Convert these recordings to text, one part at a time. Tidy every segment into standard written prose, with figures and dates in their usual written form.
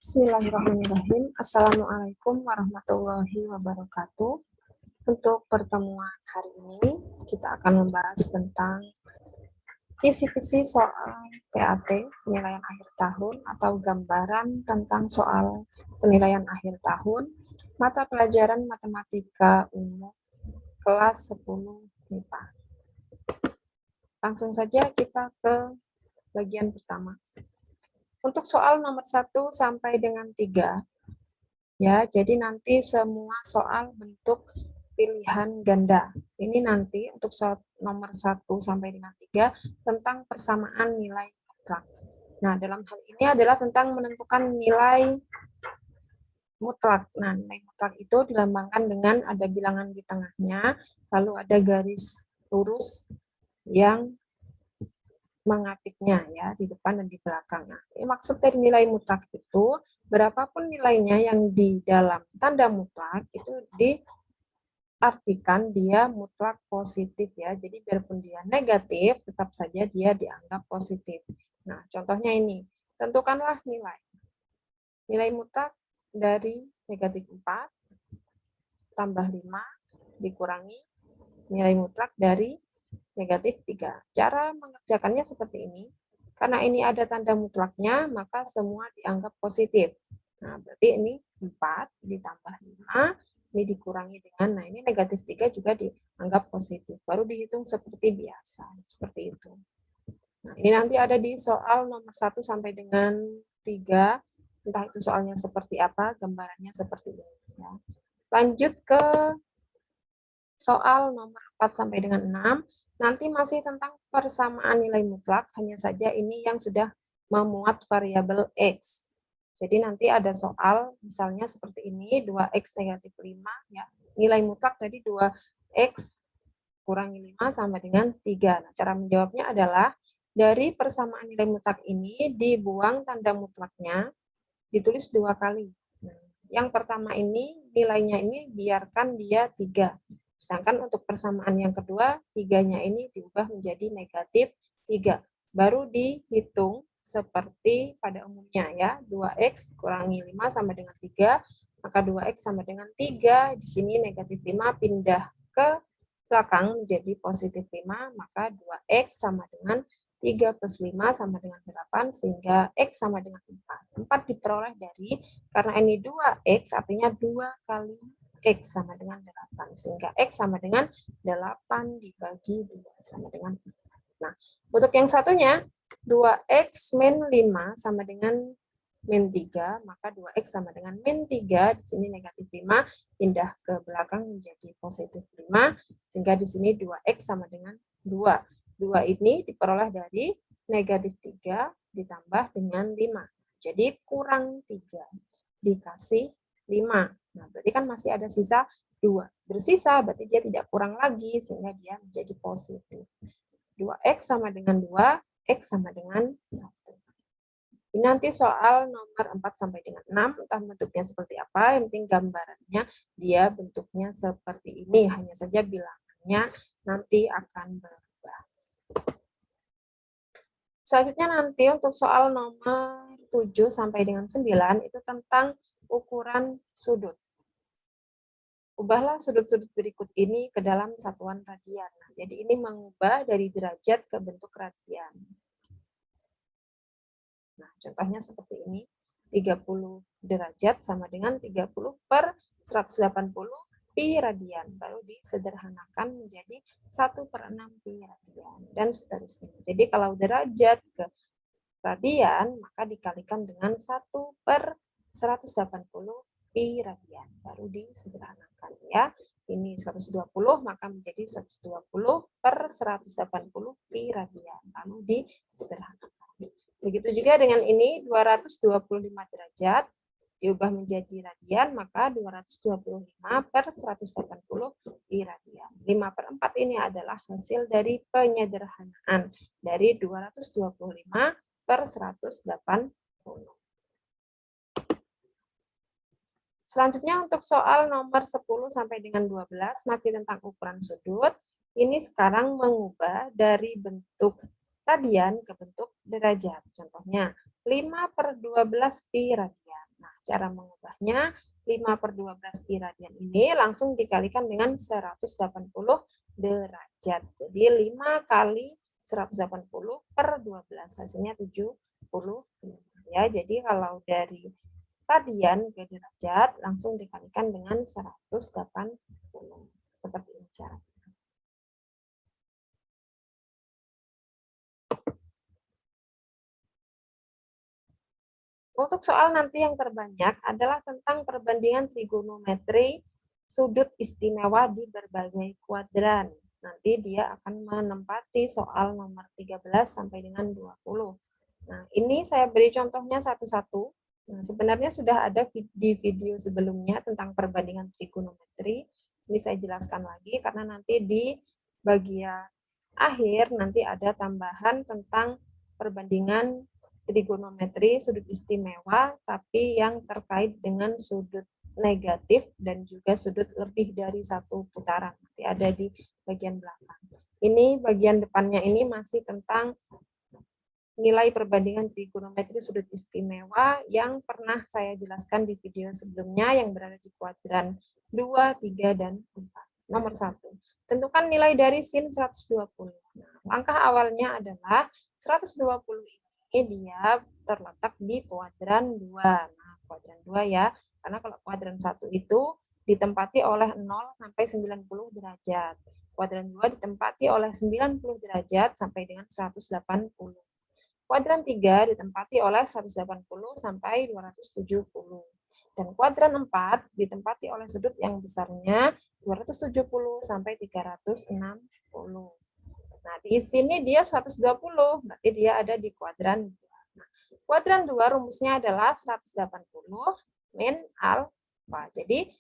Bismillahirrahmanirrahim. Assalamualaikum warahmatullahi wabarakatuh. Untuk pertemuan hari ini, kita akan membahas tentang kisi-kisi soal PAT, penilaian akhir tahun, atau gambaran tentang soal penilaian akhir tahun, mata pelajaran matematika umum, kelas 10 MIPA. Langsung saja kita ke bagian pertama. Untuk soal nomor 1 sampai dengan 3, ya, jadi nanti semua soal bentuk pilihan ganda. Ini nanti untuk soal nomor 1 sampai dengan 3 tentang persamaan nilai mutlak. Nah, dalam hal ini adalah tentang menentukan nilai mutlak. Nah, nilai mutlak itu dilambangkan dengan ada bilangan di tengahnya, lalu ada garis lurus yang mengapitnya ya di depan dan di belakang. Nah, maksud dari nilai mutlak itu berapapun nilainya yang di dalam tanda mutlak itu diartikan dia mutlak positif ya. Jadi biarpun dia negatif tetap saja dia dianggap positif. Nah, contohnya ini. Tentukanlah nilai. Nilai mutlak dari negatif 4 tambah 5 dikurangi nilai mutlak dari negatif 3. Cara mengerjakannya seperti ini. Karena ini ada tanda mutlaknya, maka semua dianggap positif. Nah, berarti ini 4 ditambah 5, ini dikurangi dengan, nah ini negatif 3 juga dianggap positif. Baru dihitung seperti biasa, seperti itu. Nah, ini nanti ada di soal nomor 1 sampai dengan 3. Entah itu soalnya seperti apa, gambarannya seperti ini. Ya. Lanjut ke soal nomor 4 sampai dengan 6. Nanti masih tentang persamaan nilai mutlak, hanya saja ini yang sudah memuat variabel X. Jadi nanti ada soal, misalnya seperti ini, 2X negatif 5, ya. Nilai mutlak dari 2X kurangi 5 sama dengan 3. Nah, cara menjawabnya adalah, dari persamaan nilai mutlak ini, dibuang tanda mutlaknya, ditulis 2 kali. Nah, yang pertama ini, nilainya ini biarkan dia 3. Sedangkan untuk persamaan yang kedua, 3-nya ini diubah menjadi negatif 3. Baru dihitung seperti pada umumnya ya. 2X kurangi 5 sama dengan 3, maka 2X sama dengan 3. Di sini negatif 5 pindah ke belakang menjadi positif 5, maka 2X sama dengan 3 plus 5 sama dengan 8, sehingga X sama dengan 4. 4 diperoleh dari, karena ini 2X, artinya 2 kali X sama dengan 8. Sehingga X sama dengan 8 dibagi 2 sama dengan 4. Nah, untuk yang satunya, 2X min 5 sama dengan min 3, maka 2X sama dengan min 3, di sini negatif 5, pindah ke belakang menjadi positif 5, sehingga di sini 2X sama dengan 2. 2 ini diperoleh dari negatif 3 ditambah dengan 5. Jadi kurang 3 dikasih 5. Nah, berarti kan masih ada sisa 2. Bersisa berarti dia tidak kurang lagi, sehingga dia menjadi positif. 2X sama dengan 2, X sama dengan 1. Ini nanti soal nomor 4 sampai dengan 6, entah bentuknya seperti apa, yang penting gambarannya dia bentuknya seperti ini, hanya saja bilangannya nanti akan berubah. Selanjutnya nanti untuk soal nomor 7 sampai dengan 9 itu tentang ukuran sudut. Ubahlah sudut-sudut berikut ini ke dalam satuan radian. Nah, jadi ini mengubah dari derajat ke bentuk radian. Nah, contohnya seperti ini. 30 derajat sama dengan 30 per 180 pi radian. Baru disederhanakan menjadi 1 per 6 pi radian. Dan seterusnya. Jadi kalau derajat ke radian, maka dikalikan dengan 1 per 180 pi radian. Baru disederhanakan ya. Ini 120, maka menjadi 120 per 180 pi radian. Lalu disederhanakan. Begitu juga dengan ini, 225 derajat diubah menjadi radian, maka 225 per 180 pi radian. 5 per 4 ini adalah hasil dari penyederhanaan dari 225 per 180. Selanjutnya untuk soal nomor 10 sampai dengan 12 masih tentang ukuran sudut. Ini sekarang mengubah dari bentuk radian ke bentuk derajat. Contohnya 5 per 12 pi radian. cara mengubahnya, 5/12 pi radian ini langsung dikalikan dengan 180 derajat. Jadi 5 kali 180/12, hasilnya 70. Ya, jadi kalau dari radian ke derajat langsung dikalikan dengan 180. Seperti ini cara. Untuk soal nanti yang terbanyak adalah tentang perbandingan trigonometri sudut istimewa di berbagai kuadran. Nanti dia akan menempati soal nomor 13 sampai dengan 20. Nah, ini saya beri contohnya satu-satu. Nah, sebenarnya sudah ada di video sebelumnya tentang perbandingan trigonometri. Ini saya jelaskan lagi karena nanti di bagian akhir nanti ada tambahan tentang perbandingan trigonometri sudut istimewa, tapi yang terkait dengan sudut negatif dan juga sudut lebih dari satu putaran. Nanti ada di bagian belakang. Ini bagian depannya ini masih tentang nilai perbandingan trigonometri sudut istimewa yang pernah saya jelaskan di video sebelumnya yang berada di kuadran 2, 3, dan 4. Nomor 1. Tentukan nilai dari sin 120. Nah, langkah awalnya adalah 120 ini dia terletak di kuadran 2. Nah, kuadran 2 ya. Karena kalau kuadran 1 itu ditempati oleh 0 sampai 90 derajat. Kuadran 2 ditempati oleh 90 derajat sampai dengan 180. Kuadran 3 ditempati oleh 180 sampai 270. Dan kuadran 4 ditempati oleh sudut yang besarnya 270 sampai 360. Nah, di sini dia 120, berarti dia ada di kuadran 2. Nah, kuadran 2 rumusnya adalah 180 min alfa. Jadi,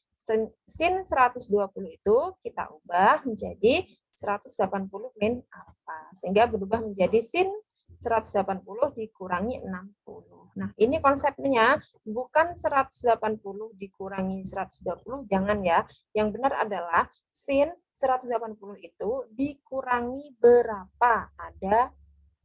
sin 120 itu kita ubah menjadi 180 min alfa. Sehingga berubah menjadi sin 180 dikurangi 60. Nah, ini konsepnya bukan 180 dikurangi 120, jangan ya. Yang benar adalah sin 180 itu dikurangi berapa? Ada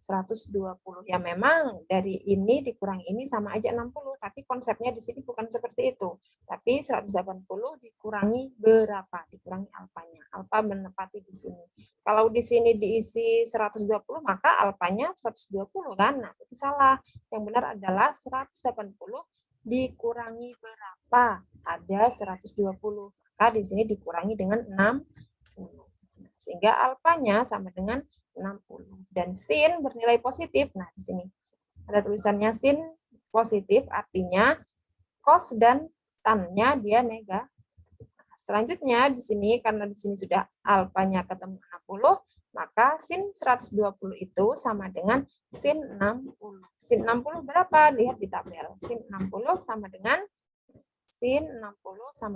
120. Ya memang dari ini dikurangi ini sama aja 60, tapi konsepnya di sini bukan seperti itu. Tapi 180 dikurangi berapa? Dikurangi alfanya. Alfa menempati di sini. Kalau di sini diisi 120, maka alfanya 120 kan? Nah, itu salah. Yang benar adalah 180 dikurangi berapa? Ada 120. Maka di sini dikurangi dengan 60. Sehingga alfanya sama dengan 60. Dan sin bernilai positif. Nah, di sini ada tulisannya sin positif, artinya cos dan tan-nya dia negatif. Selanjutnya di sini karena di sini sudah alfanya ketemu 60, maka sin 120 itu sama dengan sin 60. Sin 60 berapa? Lihat di tabel. Sin 60 sama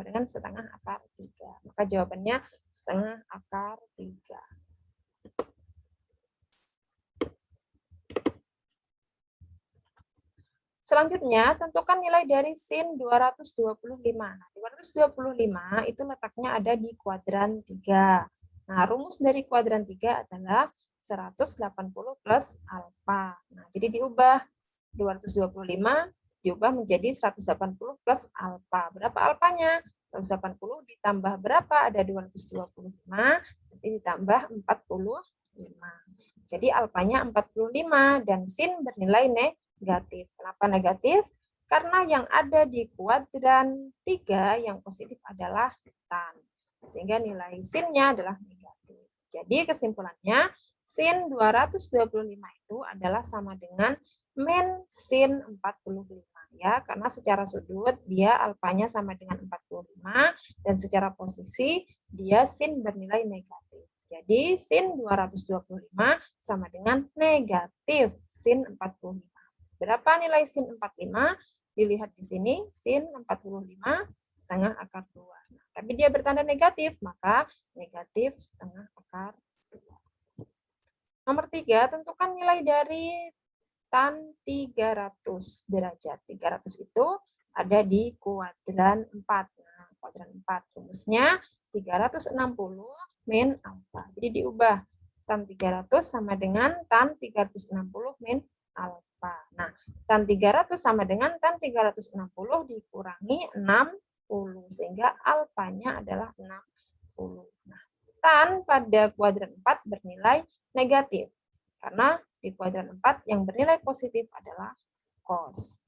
dengan setengah akar 3. Maka jawabannya setengah akar 3. Selanjutnya, tentukan nilai dari sin 225. Nah, 225 itu letaknya ada di kuadran 3. Nah, rumus dari kuadran 3 adalah 180 plus alfa. Nah, jadi diubah 225 diubah menjadi 180 plus alfa. Berapa alfanya? 180 ditambah berapa? Ada 225, jadi ditambah 45. Jadi alfanya 45 dan sin bernilai negatif. Kenapa negatif? Karena yang ada di kuadran 3 yang positif adalah tan. Sehingga nilai sin-nya adalah negatif. Jadi kesimpulannya, sin 225 itu adalah sama dengan min sin 45 ya, karena secara sudut dia alfanya sama dengan 45 dan secara posisi dia sin bernilai negatif. Jadi sin 225 sama dengan negatif sin 45. Berapa nilai sin 45? Dilihat di sini, sin 45 setengah akar 2. Nah, tapi dia bertanda negatif, maka negatif setengah akar 2. Nomor 3, tentukan nilai dari tan 300 derajat. 300 itu ada di kuadran 4. Nah, kuadran 4 rumusnya 360 min alfa. Jadi diubah tan 300 sama dengan tan 360 min alfa. Nah, tan 300 sama dengan tan 360 dikurangi 60, sehingga alfanya adalah 60. Nah, tan pada kuadran 4 bernilai negatif, karena di kuadran 4 yang bernilai positif adalah cos.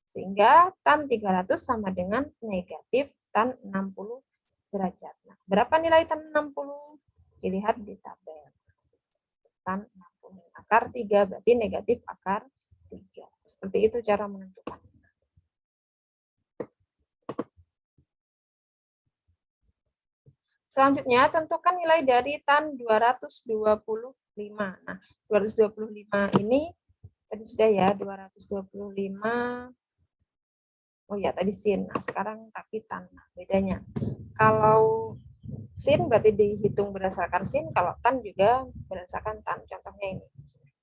Sehingga tan 300 sama dengan negatif tan 60 derajat. Nah, berapa nilai tan 60? Dilihat di tabel. Tan 60 akar 3 berarti negatif akar 3. Seperti itu cara menentukan. Selanjutnya, tentukan nilai dari tan 225. Nah, 225 ini tadi sudah ya, 225. Oh ya, tadi sin. Nah, sekarang tapi tan. Nah, bedanya. Kalau sin berarti dihitung berdasarkan sin, kalau tan juga berdasarkan tan. Contohnya ini.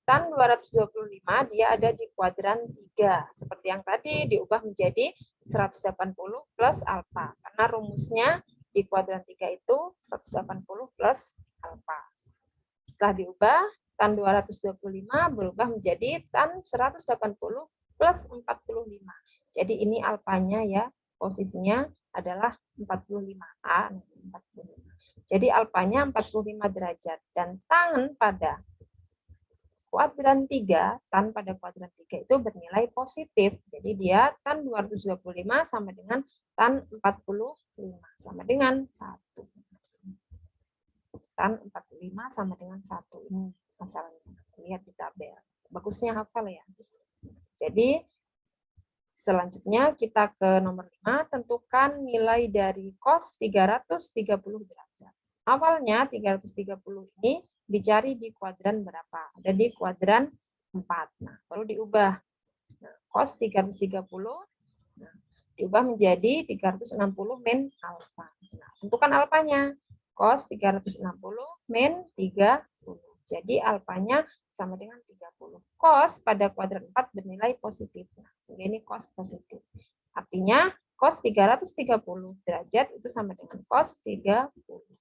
Tan 225 dia ada di kuadran 3. Seperti yang tadi diubah menjadi 180 plus alfa. Karena rumusnya di kuadran 3 itu 180 plus alfa. Setelah diubah, tan 225 berubah menjadi tan 180 plus 45. Jadi ini alfanya ya, posisinya adalah 45A. 45. Jadi alfanya 45 derajat. Dan tan pada kuadran 3, tan pada kuadran 3 itu bernilai positif. Jadi dia tan 225 sama dengan tan 45 sama dengan 1. Tan 45 sama dengan 1. Ini masalahnya. Lihat di tabel. Bagusnya hafal ya. Jadi selanjutnya kita ke nomor 5, tentukan nilai dari cos 330 derajat. Awalnya 330 ini dicari di kuadran berapa? Ada di kuadran 4. Nah, baru diubah. Nah, cos 330 diubah menjadi 360 min alfa. Nah, tentukan alfanya. Cos 360 min 30. Jadi alfanya sama dengan 30. Cos pada kuadran 4 bernilai positif. Nah, sehingga ini cos positif. Artinya cos 330 derajat itu sama dengan cos 30.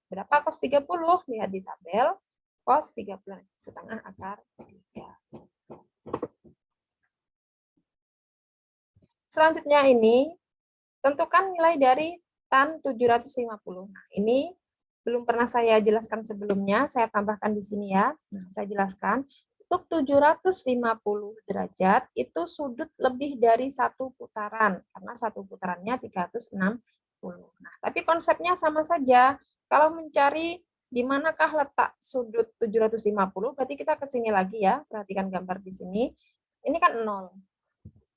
Berapa cos 30? Lihat di tabel. Cos 30 setengah akar 3. Selanjutnya ini, tentukan nilai dari tan 750. Nah, ini belum pernah saya jelaskan sebelumnya, saya tambahkan di sini ya. Nah, saya jelaskan. Untuk 750 derajat, itu sudut lebih dari satu putaran, karena satu putarannya 360. Nah, tapi konsepnya sama saja. Kalau mencari di manakah letak sudut 750, berarti kita ke sini lagi ya. Perhatikan gambar di sini. Ini kan 0.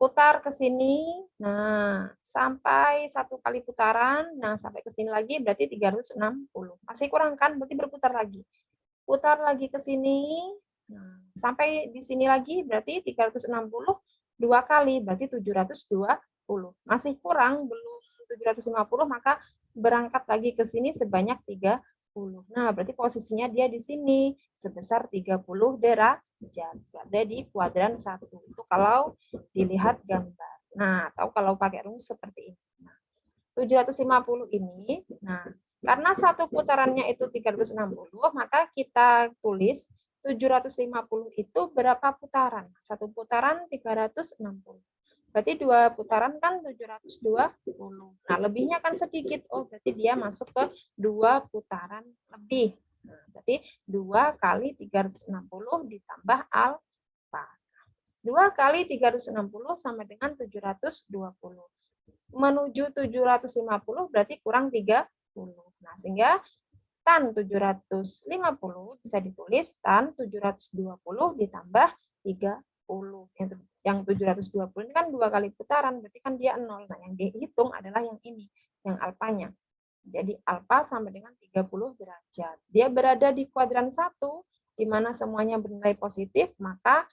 Putar ke sini, nah sampai satu kali putaran, nah sampai ke sini lagi berarti 360. Masih kurang kan, berarti berputar lagi. Putar lagi ke sini, nah, sampai di sini lagi berarti 360 dua kali, berarti 720. Masih kurang, belum 750, maka berangkat lagi ke sini sebanyak 30. Nah, berarti posisinya dia di sini sebesar 30 derajat. Berada di kuadran 1. Itu kalau dilihat gambar. Nah, atau kalau pakai rumus seperti ini. Nah, 750 ini, nah, karena satu putarannya itu 360, maka kita tulis 750 itu berapa putaran? Satu putaran 360. Berarti dua putaran kan 720. Nah, lebihnya kan sedikit. Oh, berarti dia masuk ke dua putaran lebih. Nah, berarti 2 kali 360 ditambah alfa. 2 kali 360 sama dengan 720. Menuju 750 berarti kurang 30. Nah, sehingga tan 750 bisa ditulis tan 720 ditambah 30. Yang 720 ini kan 2 kali putaran, berarti kan dia 0. Nah, yang dihitung adalah yang ini, yang alfanya. Jadi alfa sama dengan 30 derajat. Dia berada di kuadran 1, di mana semuanya bernilai positif, maka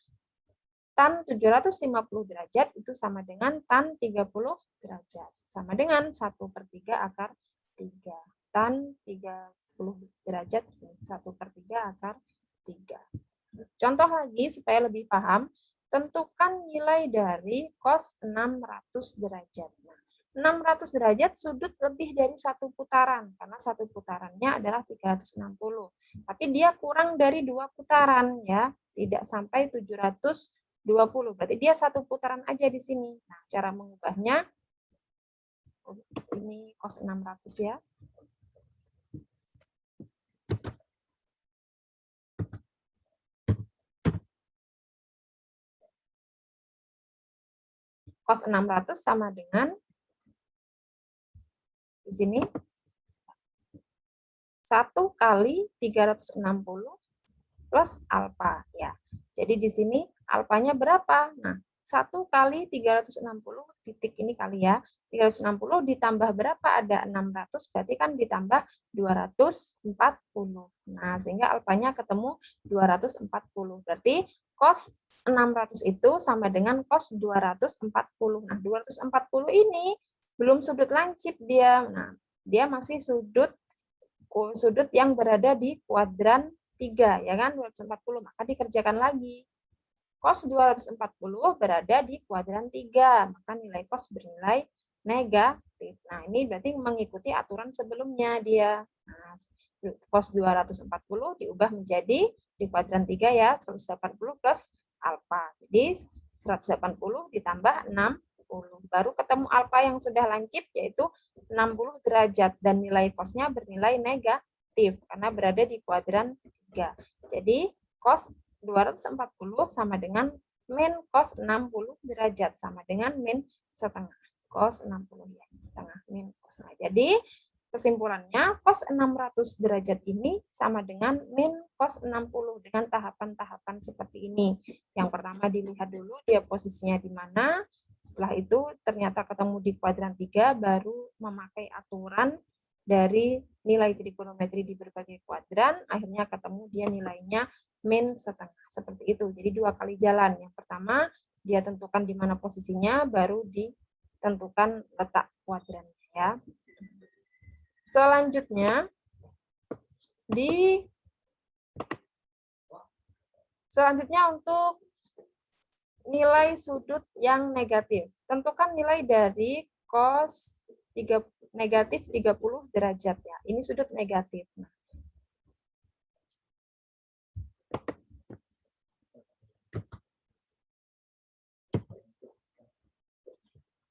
tan 750 derajat itu sama dengan tan 30 derajat. Sama dengan 1/3 akar 3. Tan 30 derajat, 1/3 akar 3. Contoh lagi supaya lebih paham, tentukan nilai dari cos 600 derajat. Nah, 600 derajat sudut lebih dari satu putaran, karena satu putarannya adalah 360. Tapi dia kurang dari 2 putaran, ya, tidak sampai 720. 20. Berarti dia satu putaran aja di sini. Nah, cara mengubahnya, ini cos 600 ya. Cos 600 sama dengan di sini 1 kali 360 plus alfa ya. Jadi di sini alfanya berapa? Nah, 1 kali 360 titik ini kali ya. 360 ditambah berapa? Ada 600, berarti kan ditambah 240. Nah, sehingga alfanya ketemu 240. Berarti cos 600 itu sama dengan cos 240. Nah, 240 ini belum sudut lancip dia. Nah, dia masih sudut yang berada di kuadran 3, ya kan, 240, maka dikerjakan lagi. Cos 240 berada di kuadran 3, maka nilai cos bernilai negatif. Nah, ini berarti mengikuti aturan sebelumnya dia. Nah, cos 240 diubah menjadi di kuadran 3 ya, 180 plus alfa. Jadi 180 ditambah 60. Baru ketemu alfa yang sudah lancip, yaitu 60 derajat. Dan nilai cosnya bernilai negatif, karena berada di kuadran 3. Jadi, cos 240 sama dengan min cos 60 derajat, sama dengan min setengah. Cos 60 ya, setengah min cos. Nah, jadi, kesimpulannya, cos 600 derajat ini sama dengan min cos 60 dengan tahapan-tahapan seperti ini. Yang pertama dilihat dulu dia posisinya di mana, setelah itu ternyata ketemu di kuadran 3, baru memakai aturan dari nilai trigonometri di berbagai kuadran, akhirnya ketemu dia nilainya min setengah. Seperti itu. Jadi 2 kali jalan. Yang pertama, dia tentukan di mana posisinya, baru ditentukan letak kuadrannya ya. Selanjutnya, untuk nilai sudut yang negatif. Tentukan nilai dari cos negatif 30 derajat ya. Ini sudut negatif. Nah,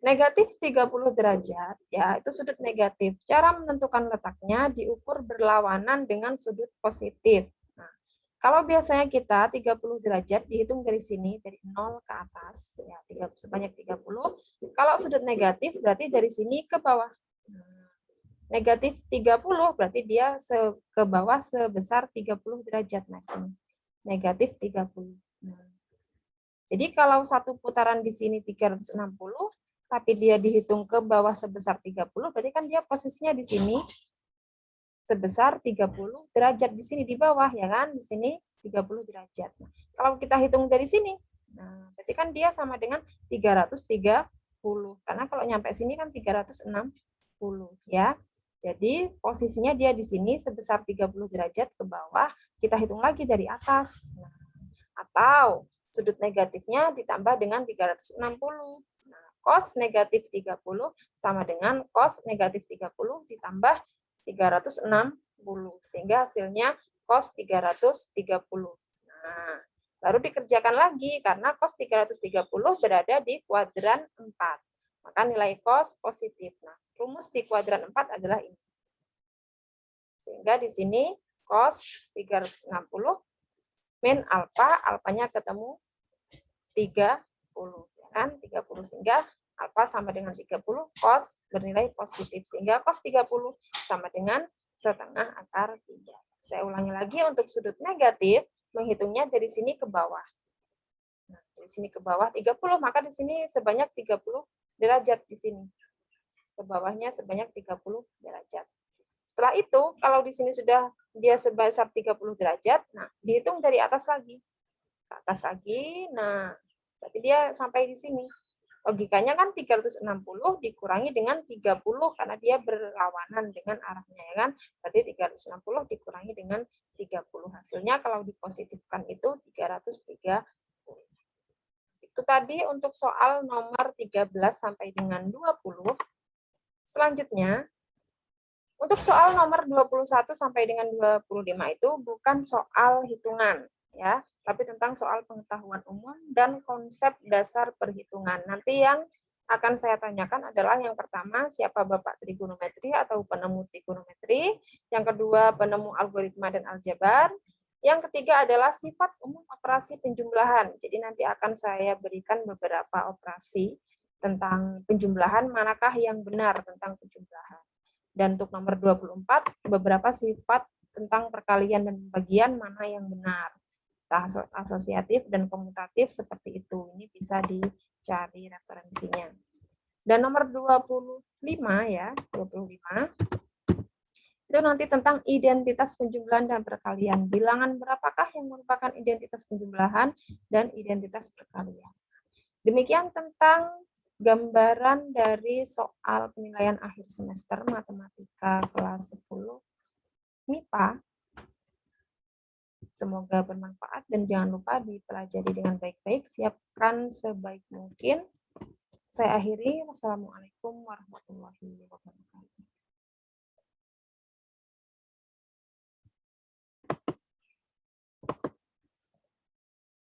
negatif 30 derajat, ya itu sudut negatif. Cara menentukan letaknya diukur berlawanan dengan sudut positif. Nah, kalau biasanya kita 30 derajat dihitung dari sini, dari 0 ke atas, ya sebanyak 30. Kalau sudut negatif berarti dari sini ke bawah. Negatif 30 berarti dia ke bawah sebesar 30 derajat. Nah, sini. Negatif 30. Nah, jadi kalau satu putaran di sini 360, tapi dia dihitung ke bawah sebesar 30, berarti kan dia posisinya di sini sebesar 30 derajat di sini di bawah, ya kan? Di sini 30 derajat. Nah, kalau kita hitung dari sini, nah berarti kan dia sama dengan 330. Karena kalau nyampe sini kan 360, ya. Jadi posisinya dia di sini sebesar 30 derajat ke bawah, kita hitung lagi dari atas. Nah, atau sudut negatifnya ditambah dengan 360. Nah, cos negatif 30 sama dengan cos negatif 30 ditambah 360. Sehingga hasilnya cos 330. Nah, baru dikerjakan lagi karena cos 330 berada di kuadran 4. Maka nilai cos positif. Nah, rumus di kuadran 4 adalah ini. Sehingga di sini cos 360 min alfa, alfanya ketemu 30, ya kan? 30 sehingga alfa sama dengan 30, cos bernilai positif sehingga cos 30 sama dengan setengah akar 3. Saya ulangi lagi untuk sudut negatif, menghitungnya dari sini ke bawah. Nah, dari sini ke bawah 30, maka di sini sebanyak 30 derajat di sini. Ke bawahnya sebanyak 30 derajat. Setelah itu, kalau di sini sudah dia sebesar 30 derajat, nah dihitung dari atas lagi. Ke atas lagi, nah berarti dia sampai di sini. Logikanya kan 360 dikurangi dengan 30 karena dia berlawanan dengan arahnya, ya kan? Berarti 360 dikurangi dengan 30. Hasilnya kalau dipositifkan itu 330. Itu tadi untuk soal nomor 13 sampai dengan 20. Selanjutnya, untuk soal nomor 21 sampai dengan 25 itu bukan soal hitungan, ya. tapi tentang soal pengetahuan umum dan konsep dasar perhitungan. Nanti yang akan saya tanyakan adalah yang pertama, siapa Bapak trigonometri atau penemu trigonometri, yang kedua, penemu algoritma dan aljabar, yang ketiga adalah sifat umum operasi penjumlahan. Jadi nanti akan saya berikan beberapa operasi tentang penjumlahan, manakah yang benar tentang penjumlahan. Dan untuk nomor 24, beberapa sifat tentang perkalian dan pembagian, mana yang benar. Asosiatif dan komutatif seperti itu. Ini bisa dicari referensinya. Dan nomor 25 ya, 25 itu nanti tentang identitas penjumlahan dan perkalian. Bilangan berapakah yang merupakan identitas penjumlahan dan identitas perkalian. Demikian tentang gambaran dari soal penilaian akhir semester matematika kelas 10 MIPA. Semoga bermanfaat dan jangan lupa dipelajari dengan baik-baik, siapkan sebaik mungkin. Saya akhiri. Wassalamualaikum warahmatullahi wabarakatuh.